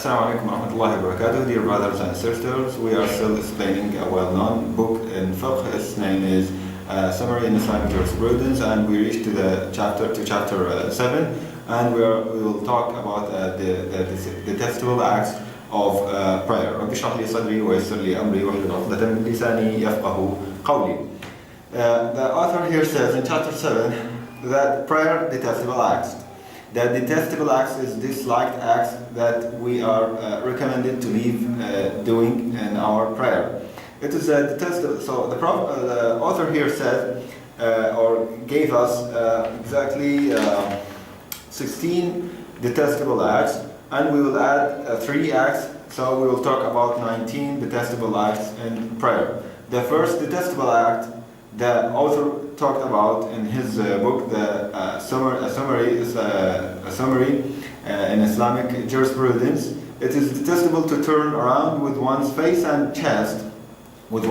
Assalamu alaikum wa rahmatullahi wa barakatuh, dear brothers and sisters. We are still explaining a well-known book in Fiqh. Its name is Summary in Islamic Jurisprudence, and we reached to chapter 7, and we will talk about the detestable acts of prayer. رب اشرح لي صدري ويسر لي أمري واحلل عقدة من لساني يفقهوا قولي. The author here says in chapter 7 that prayer detestable acts. The detestable acts is disliked acts that we are recommended to leave doing in our prayer. It is a detestable. So the author here said or gave us exactly 16 detestable acts, and we will add 3 acts. So we will talk about 19 detestable acts in prayer. The first detestable act the author talked about in his book, a summary in Islamic jurisprudence. It is detestable to turn around with one's face and chest, for the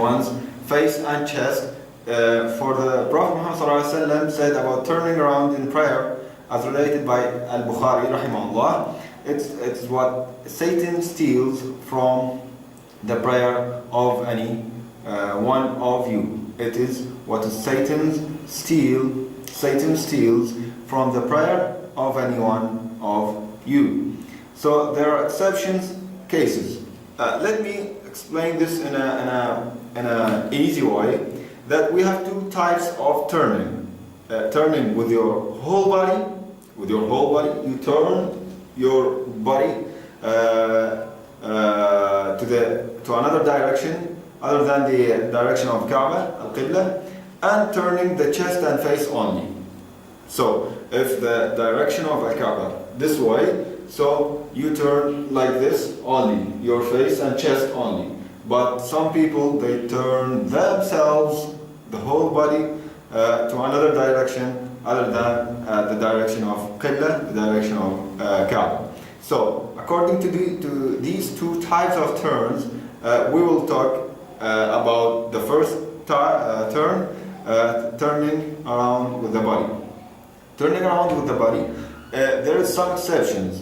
Prophet Muhammad ﷺ said about turning around in prayer, as related by Al-Bukhari rahimahullah, it's what Satan steals from the prayer of any one of you. It is what Satan steals from the prayer of any one of you. So there are exceptions cases. Let me explain this in an easy way. That we have 2 types of turning. Turning with your whole body. You turn your body to another direction other than the direction of Kaaba, Al-Qibla, and turning the chest and face only. So if the direction of Al-Kaaba this way, so you turn like this only, your face and chest only. But some people, they turn themselves, the whole body, to another direction other than the direction of Qibla, the direction of Kaaba. So according to these 2 types of turns, we will talk about the first turn, turning around with the body. Turning around with the body, there is some exceptions.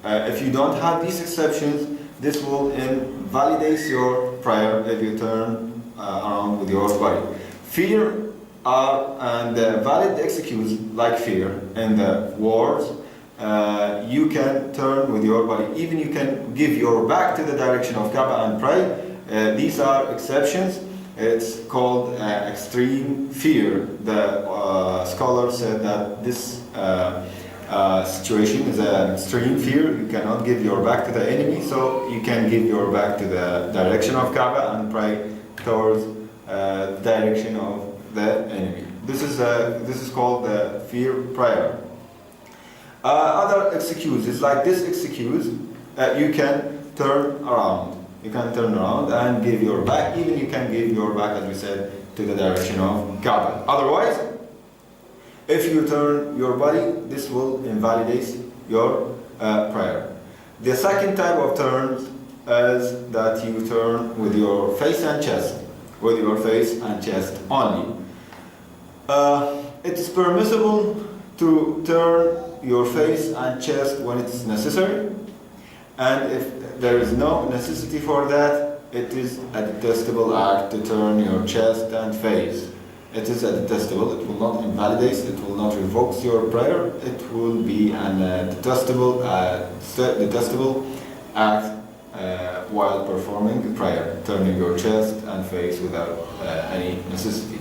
If you don't have these exceptions, this will invalidate your prayer if you turn around with your body. Fear and valid excuse like fear in the wars, you can turn with your body. Even you can give your back to the direction of Kaaba and pray. These are exceptions. It's called extreme fear. The scholar said that this situation is an extreme fear. You cannot give your back to the enemy, so you can give your back to the direction of Kaaba and pray towards the direction of the enemy. This is called the fear prayer. Other excuses like this excuse, you can turn around. You can turn around and give your back. Even you can give your back, as we said, to the direction of Kaaba. Otherwise, if you turn your body, this will invalidate your prayer. The second type of turn is that you turn with your face and chest. With your face and chest only. It is permissible to turn your face and chest when it is necessary, and if there is no necessity for that, it is a detestable act to turn your chest and face. It is a detestable. It will not invalidate. It will not revoke your prayer. It will be an detestable act while performing prayer, turning your chest and face without any necessity.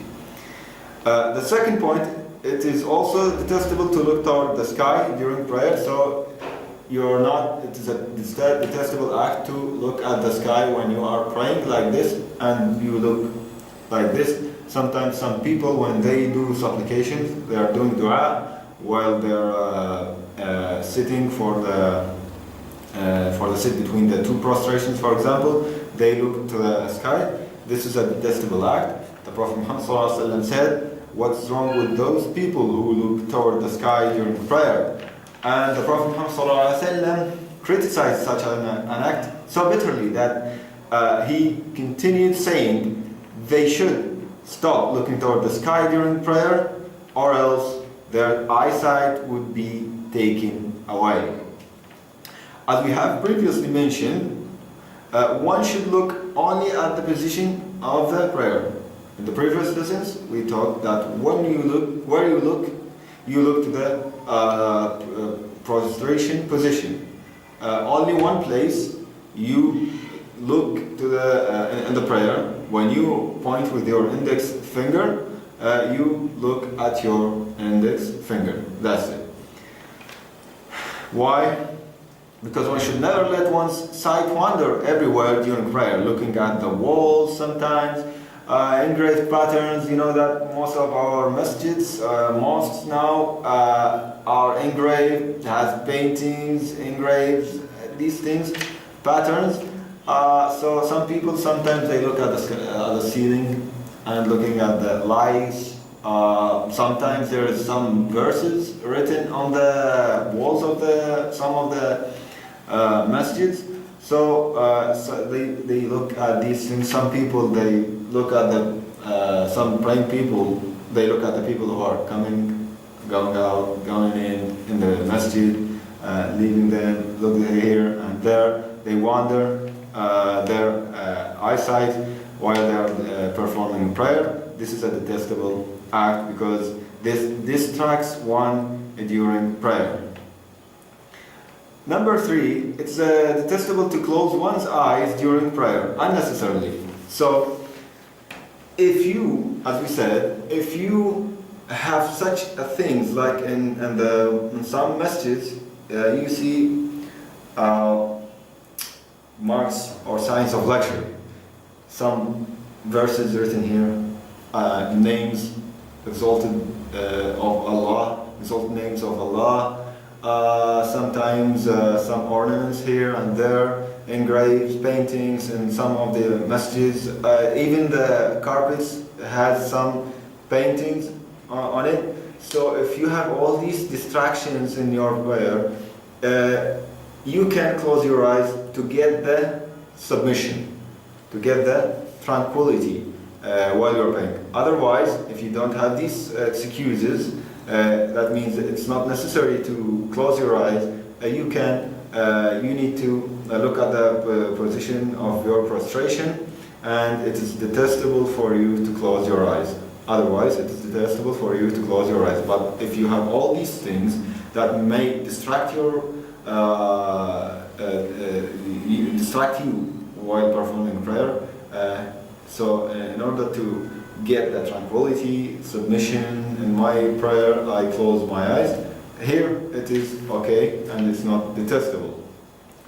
The second point, it is also detestable to look toward the sky during prayer. So it is a detestable act to look at the sky when you are praying like this, and you look like this. Sometimes some people, when they do supplications, they are doing dua while they are sitting for the sit between the 2 prostrations, for example, they look to the sky. This is a detestable act. The Prophet Muhammad ﷺ said, "What's wrong with those people who look toward the sky during prayer?" And the Prophet Muhammad ﷺ criticized such an act so bitterly that he continued saying they should stop looking toward the sky during prayer, or else their eyesight would be taken away. as we have previously mentioned, one should look only at the position of the prayer. In the previous lessons, we talked that when you look, where you look to the prostration position. Only one place you look to in the prayer. When you point with your index finger, you look at your index finger. That's it. Why? Because one should never let one's sight wander everywhere during prayer, looking at the walls sometimes, engraved patterns. You know that most of our masjids, mosques now are engraved, has paintings, engraved, these things, patterns. So some people sometimes they look at the ceiling and looking at the lights. Sometimes there is some verses written on the walls of some of the masjids. So they look at these things. Some people they look at some praying people. They look at the people who are coming, going out, going in the masjid, leaving them, look here and there. They wander their eyesight while they are performing prayer. This is a detestable act because this distracts one during prayer. Number 3, it's detestable to close one's eyes during prayer unnecessarily. So, if you, as we said, if you have such things like in some masjids, you see marks or signs of luxury. Some verses written here, names exalted of Allah, exalted names of Allah. Sometimes some ornaments here and there, engraved paintings in some of the masjids. Even the carpets has some paintings on it. So if you have all these distractions in your prayer, you can close your eyes to get the submission, to get the tranquility while you're praying. Otherwise, if you don't have these excuses, that means it's not necessary to close your eyes. You need to look at the position of your prostration, and it is detestable for you to close your eyes. Otherwise, it is detestable for you to close your eyes. But if you have all these things that may distract distract you while performing prayer, so in order to get the tranquility, submission in my prayer, I close my eyes. Here it is okay and it's not detestable.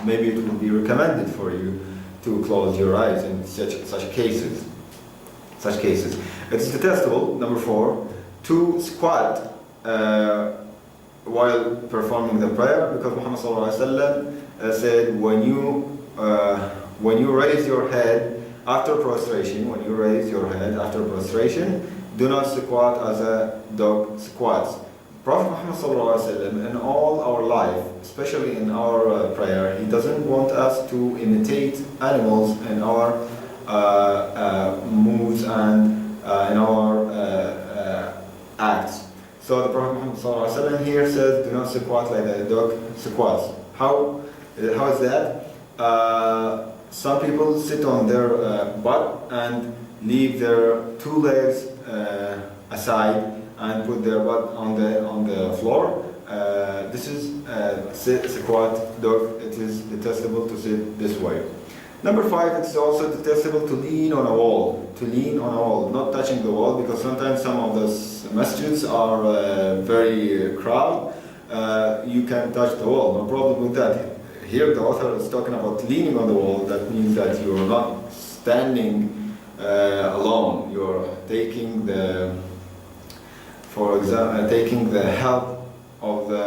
Maybe it will be recommended for you to close your eyes in such cases. It's detestable, number 4, to squat while performing the prayer, because Muhammad ﷺ said when you raise your head after prostration, do not squat as a dog squats. Prophet Muhammad ﷺ, in all our life, especially in our prayer, he doesn't want us to imitate animals in our moves and in our acts. So the Prophet Muhammad ﷺ here says, do not squat like a dog squats. How is that? Some people sit on their butt and leave their 2 legs aside and put their butt on the floor. This is squat dog. It is detestable to sit this way. Number 5, it's also detestable to lean on a wall. Not touching the wall, because sometimes some of the masjids are very crowded. You can touch the wall, no problem with that. Here the author is talking about leaning on the wall. That means that you're not standing alone. You're taking taking the help of the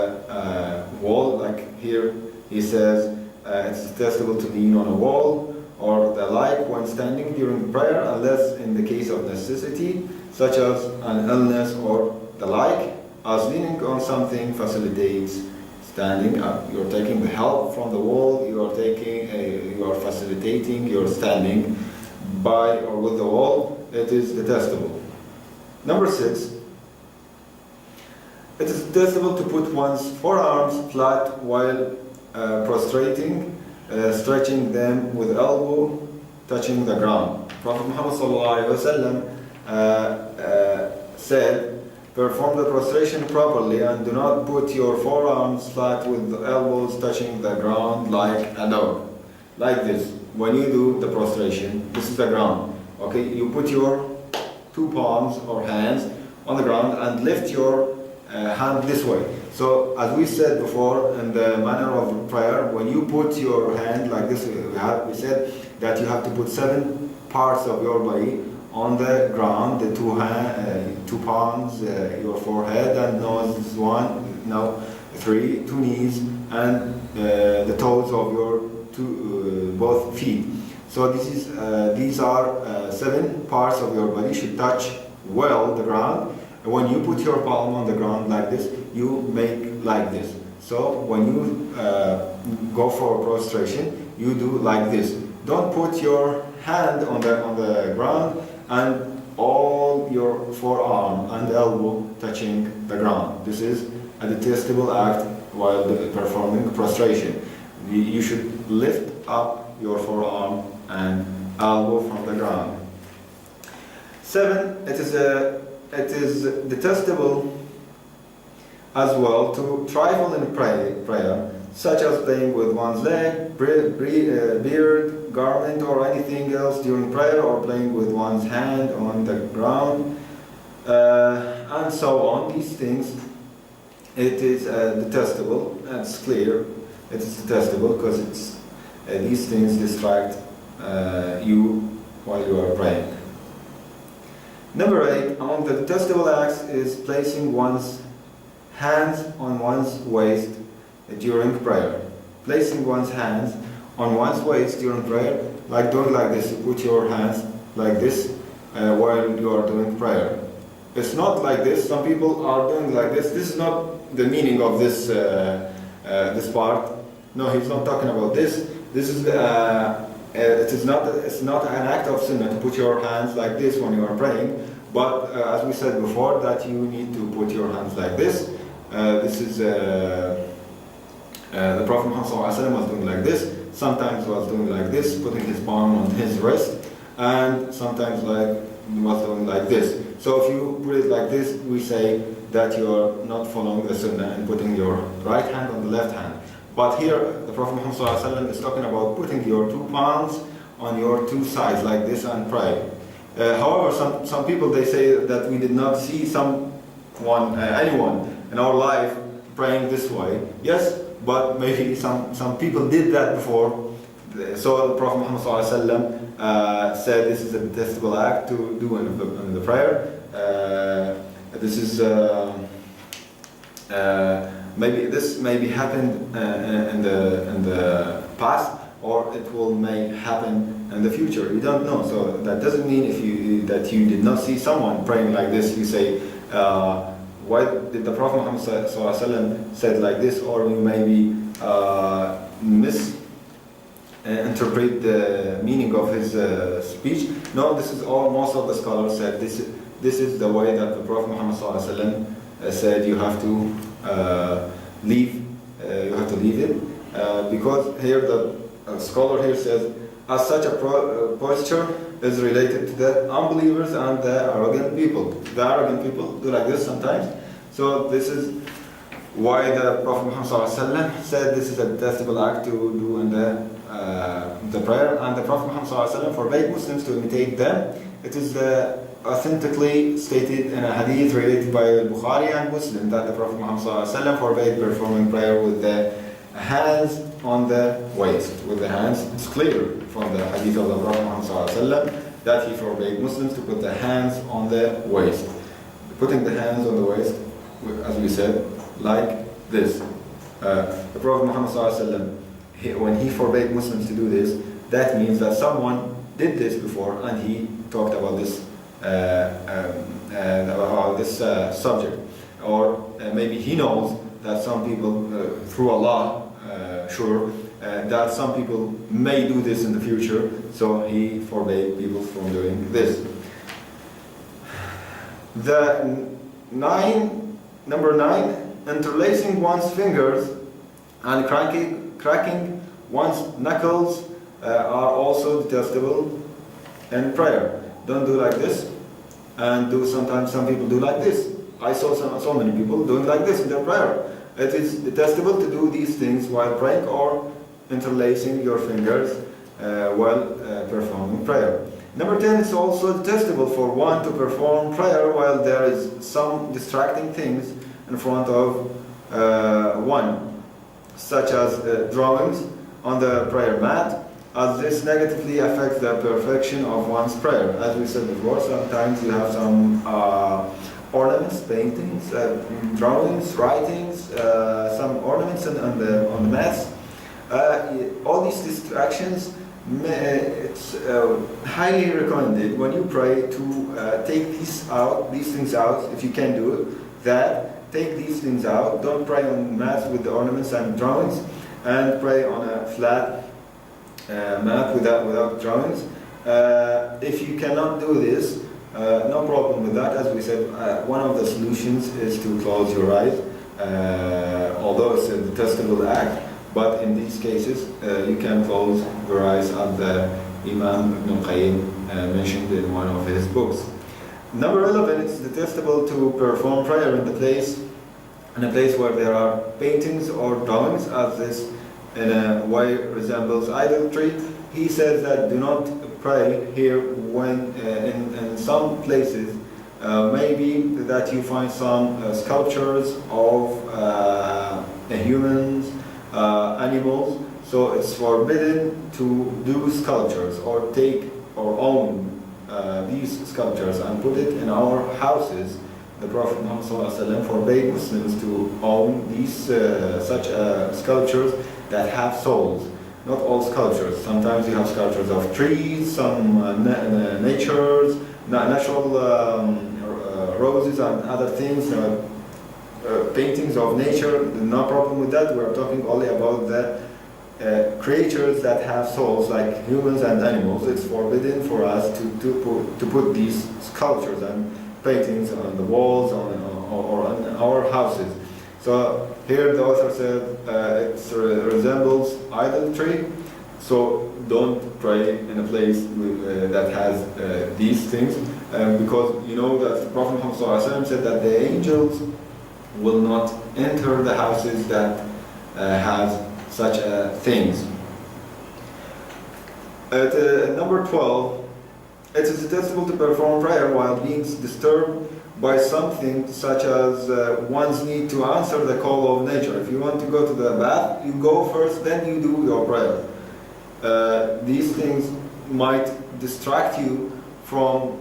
wall. Like here he says, it's detestable to lean on a wall or the like when standing during prayer, unless in the case of necessity, such as an illness or the like, as leaning on something facilitates standing up. You're taking the help from the wall, you are facilitating your standing by or with the wall. It is detestable. Number 6, it is detestable to put one's forearms flat while prostrating, stretching them with elbow touching the ground. Prophet Muhammad said, perform the prostration properly and do not put your forearms flat with the elbows touching the ground like a dog. Like this. When you do the prostration, this is the ground. Okay, you put your two palms or hands on the ground and lift your hand this way. So as we said before in the manner of prayer, when you put your hand like this, we said that you have to put 7 parts of your body on the ground, the two palms, your forehead and nose is 3, 2 knees, and the toes of your both feet. So these are 7 parts of your body should touch well the ground. When you put your palm on the ground like this, you make like this. So when you go for prostration, you do like this. Don't put your hand on the ground and all your forearm and elbow touching the ground. This is a detestable act while performing prostration. You should lift up your forearm and elbow from the ground. 7. It is detestable as well to trifle in prayer, such as playing with one's leg, beard, garment, or anything else during prayer, or playing with one's hand on the ground, and so on. These things, it is detestable. It's clear. It is detestable because these things distract you while you are praying. Number 8, among the detestable acts is placing one's hands on one's waist during prayer. Placing one's hands on one's waist during prayer, like doing like this. You put your hands like this while you are doing prayer. It's not like this. Some people are doing like this. This is not the meaning of this this part. No, he's not talking about this. This is it's not an act of sunnah to put your hands like this when you are praying. But as we said before, that you need to put your hands like this. This is the Prophet Muhammad was doing like this. Sometimes was doing like this, putting his palm on his wrist, and sometimes was doing like this. So if you put it like this, we say that you are not following the sunnah and putting your right hand on the left hand. But here, the Prophet Muhammad is talking about putting your 2 palms on your 2 sides like this and pray. However, some people, they say that we did not see anyone in our life praying this way. Yes, but maybe some people did that before. So the Prophet Muhammad said this is a detestable act to do in the prayer. This is maybe happened in the past, or it may happen in the future. You don't know. So that doesn't mean that you did not see someone praying like this. You say, why did the Prophet Muhammad said like this, or you maybe misinterpret the meaning of his speech. No, this is all. Most of the scholars said this is the way that the Prophet Muhammad said you have to leave. You have to leave it because here the scholar here says, as such a posture is related to the unbelievers and the arrogant people. The arrogant people do like this sometimes. So this is why the Prophet Muhammad said this is a detestable act to do in the prayer, and the Prophet Muhammad forbade Muslims to imitate them. It is authentically stated in a hadith related by Bukhari and Muslim that the Prophet Muhammad forbade performing prayer with the hands on the waist. With the hands, it's clear from the hadith of the Prophet Muhammad that he forbade Muslims to put the hands on the waist. Putting the hands on the waist, as we said, like this. The Prophet Muhammad when he forbade Muslims to do this, that means that someone did this before and he talked about this subject, or maybe he knows that some people, through Allah, that some people may do this in the future, so he forbade people from doing this. Number 9, interlacing one's fingers and cranking cracking one's knuckles are also detestable in prayer. Don't do like this, and sometimes some people do like this. I saw so many people doing like this in their prayer. It is detestable to do these things while praying or interlacing your fingers while performing prayer. Number 10, it's also detestable for one to perform prayer while there is some distracting things in front of one, such as drawings on the prayer mat, as this negatively affects the perfection of one's prayer. As we said before, sometimes you have some ornaments, paintings, drawings, writings, some ornaments on the mats. All these distractions, it's highly recommended when you pray to take these things out, if you can do it, take these things out. Don't pray on mats with the ornaments and drawings, and pray on a flat mat without drawings. If you cannot do this, no problem with that. As we said, one of the solutions is to close your eyes, although it's a detestable act. But in these cases, you can close your eyes, as the Imam Ibn Qayyim mentioned in one of his books. Number 11, it's detestable to perform prayer in a place where there are paintings or drawings, as this in a way resembles idolatry. He says that do not pray here when in some places maybe that you find some sculptures of humans, animals, so it's forbidden to do sculptures or take or own these sculptures and put it in our houses. The Prophet Muhammad forbade Muslims to own these such sculptures that have souls. Not all sculptures. Sometimes you have sculptures of trees, some natural roses and other things, paintings of nature. No problem with that. We're talking only about the creatures that have souls, like humans and animals. It's forbidden for us to put these sculptures and paintings on the walls or on our houses. So here the author said it resembles idolatry, so don't pray in a place that has these things, because you know that the Prophet Muhammad said that the angels will not enter the houses that have such things. At number 12, it is detestable to perform prayer while being disturbed by something such as one's need to answer the call of nature. If you want to go to the bath, you go first, then you do your prayer. These things might distract you from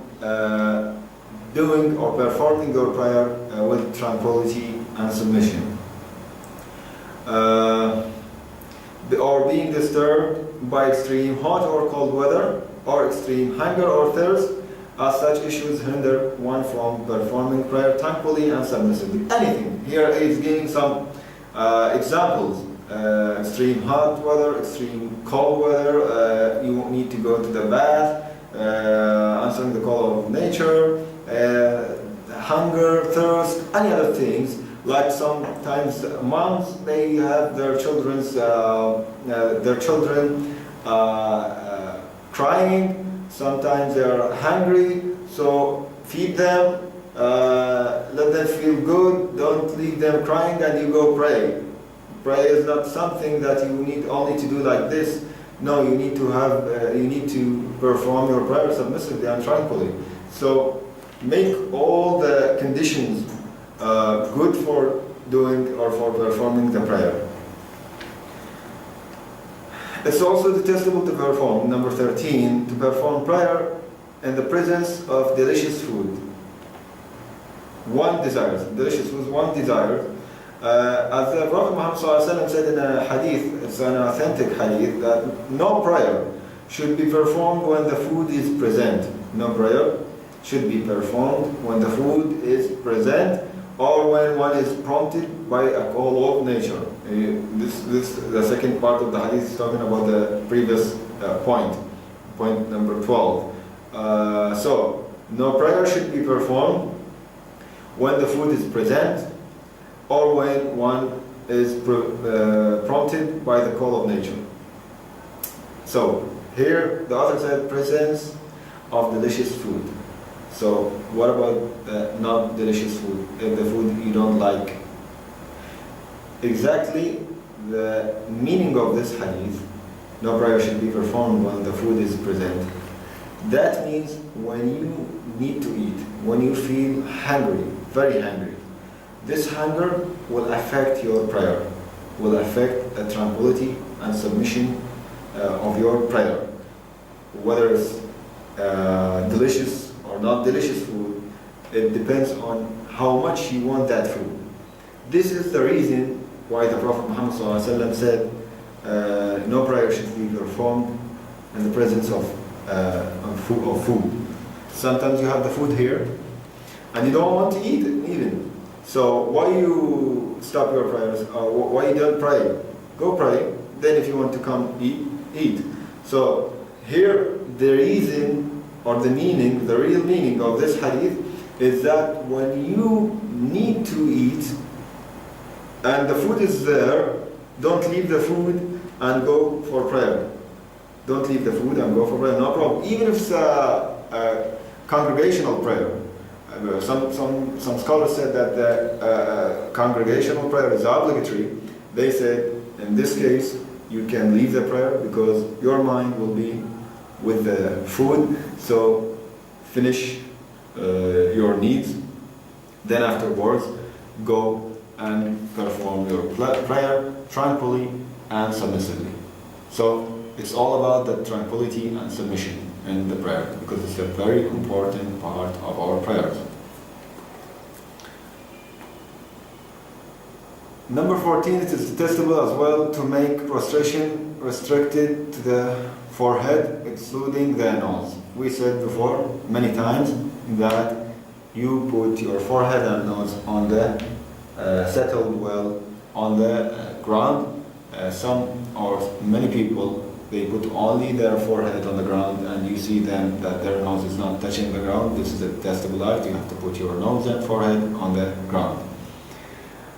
doing or performing your prayer with tranquility and submission. Or being disturbed by extreme hot or cold weather, or extreme hunger or thirst, as such issues hinder one from performing prayer tranquilly and submissively. Anything. Here is giving some examples. Extreme hot weather, extreme cold weather, you need to go to the bath, answering the call of nature, hunger, thirst, any other things. Like sometimes moms, they have their children crying. Sometimes they are hungry, so feed them, let them feel good, don't leave them crying, and you go pray. Prayer is not something that you need only to do like this. No, you need to perform your prayer submissively and tranquilly. So make all the conditions good for doing or for performing the prayer. It's also detestable to perform, number 13, to perform prayer in the presence of delicious food. One desires, delicious food, one desires. As the Prophet Muhammad said in a hadith, it's an authentic hadith, that no prayer should be performed when the food is present. No prayer should be performed when the food is present or when one is prompted by a call of nature. The second part of the hadith is talking about the previous point number 12. So, no prayer should be performed when the food is present or when one is prompted by the call of nature. So here the author said presence of delicious food. So what about not delicious food? If the food you don't like? Exactly the meaning of this hadith, no prayer should be performed when the food is present. That means when you need to eat, when you feel hungry, very hungry, this hunger will affect your prayer, will affect the tranquility and submission of your prayer. Whether it's delicious or not delicious food, it depends on how much you want that food. This is the reason why the Prophet Muhammad ﷺ said no prayer should be performed in the presence of food. Sometimes you have the food here and you don't want to eat it even. So why you stop your prayers? Why you don't pray? Go pray. Then if you want to come eat. So here the reason or the meaning, the real meaning of this hadith is that when you need to eat and the food is there, don't leave the food and go for prayer. Don't leave the food and go for prayer, no problem. Even if it's a congregational prayer. Some scholars said that the congregational prayer is obligatory. They said, in this case, you can leave the prayer because your mind will be with the food. So finish your needs. Then afterwards, go and perform your prayer tranquilly and submissively. So it's all about the tranquility and submission in the prayer because it's a very important part of our prayers. Number 14, it is detestable as well to make prostration restricted to the forehead, excluding the nose. We said before many times that you put your forehead and nose on the settled well on the ground. Some or many people, they put only their forehead on the ground and you see them that their nose is not touching the ground. This is a detestable act. You have to put your nose and forehead on the ground.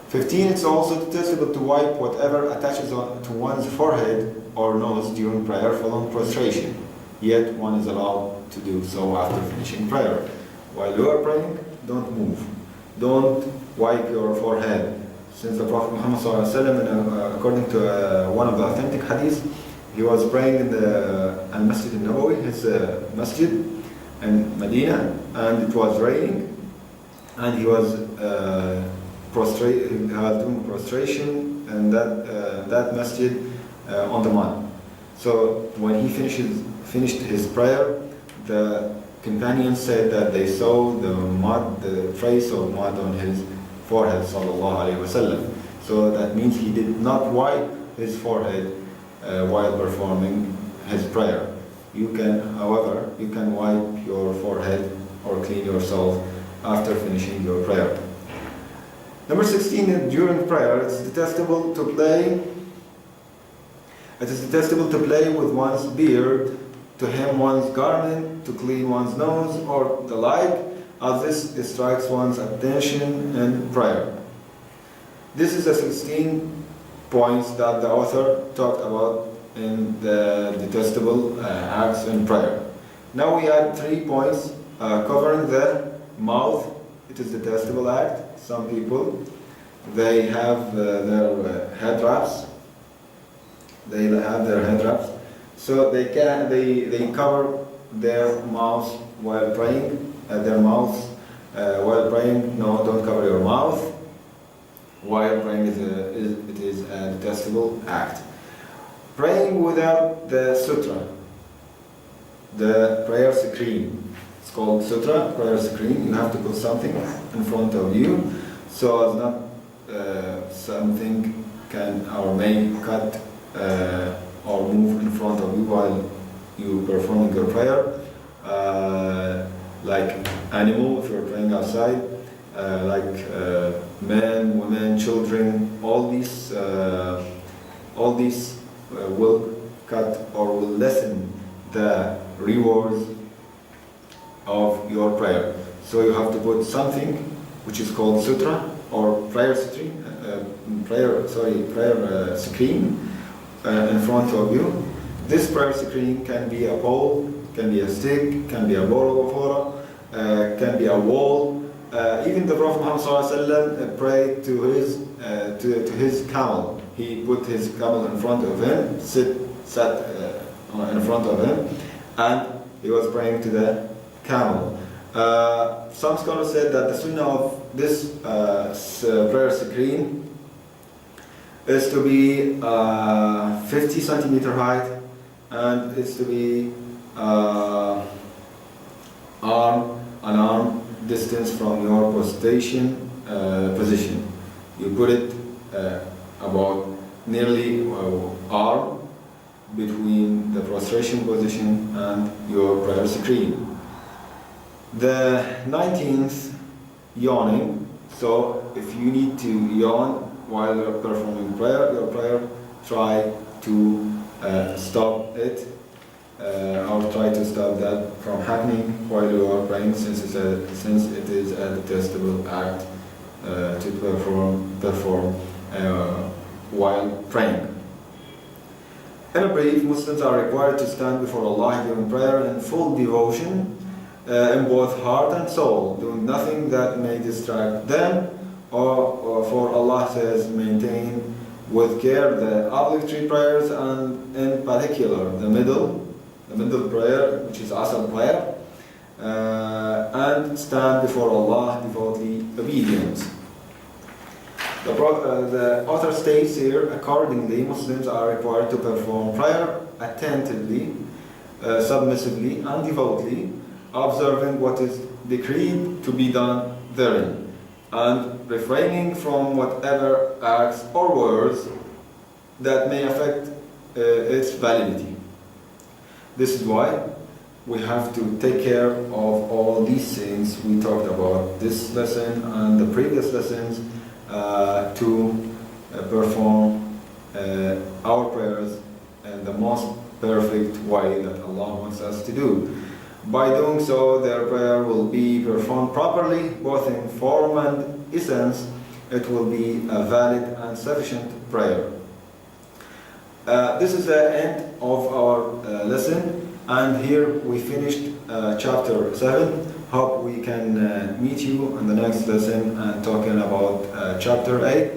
15, it's also detestable to wipe whatever attaches to one's forehead or nose during prayer following prostration. Yet one is allowed to do so after finishing prayer. While you are praying, don't move. Don't wipe your forehead. Since the Prophet Muhammad ﷺ, according to one of the authentic hadiths, he was praying in the Al-Masjid al-Nabawi, his masjid in Medina, and it was raining, and he was doing prostration in that masjid on the mud. So when he finished his prayer, the companions said that they saw the trace of mud on his forehead, sallallahu alaihi wasallam. So that means he did not wipe his forehead while performing his prayer. You can, however, you can wipe your forehead or clean yourself after finishing your prayer. Number 16, during prayer, it is detestable to play with one's beard, to hem one's garment, to clean one's nose, or the like, as this distracts one's attention in prayer. This is the 16 points that the author talked about in the detestable acts in prayer. Now we add 3 points covering the mouth. It is a detestable act. Some people, they have their head wraps. They have their head wraps, so they cover their mouths while praying. While praying, no, don't cover your mouth. While praying it is a detestable act. Praying without the sutra, the prayer screen. It's called sutra, prayer screen. You have to put something in front of you so as not something can or may cut or move in front of you while you performing your prayer. Like animal, if you're praying outside, like men, women, children, all these will cut or will lessen the rewards of your prayer. So you have to put something which is called sutra or prayer screen, screen in front of you. This prayer screen can be a pole, can be a stick, can be a bottle of water, can be a wall. Even the Prophet Muhammad prayed to his camel. He put his camel in front of him, sat in front of him, and he was praying to the camel. Some scholars said that the sunnah of this prayer screen is to be 50 centimeter height, and it's to be an arm distance from your prostration position. You put it about nearly arm between the prostration position and your prayer screen. The 19th, yawning. So if you need to yawn while you're performing your prayer, try to stop it, or try to stop that from happening while you are praying, since it is a detestable act to perform while praying. In a brief, Muslims are required to stand before Allah during prayer in full devotion, in both heart and soul, doing nothing that may distract them, or for Allah says, maintain with care the obligatory prayers, and in particular the middle prayer, which is Asr prayer, and stand before Allah devoutly obedient. The author states here, accordingly, Muslims are required to perform prayer attentively, submissively, and devoutly, observing what is decreed to be done therein, and refraining from whatever acts or words that may affect its validity. This is why we have to take care of all these things we talked about this lesson and the previous lessons to perform our prayers in the most perfect way that Allah wants us to do. By doing so, their prayer will be performed properly, both in form and essence. It will be a valid and sufficient prayer. This is the end of our lesson, and here we finished chapter 7. Hope we can meet you in the next lesson and talking about chapter 8.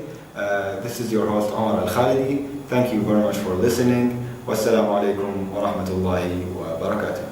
This is your host Omar Al-Khalidy. Thank you very much for listening. Wassalamu alaikum wa rahmatullahi wa barakatuh.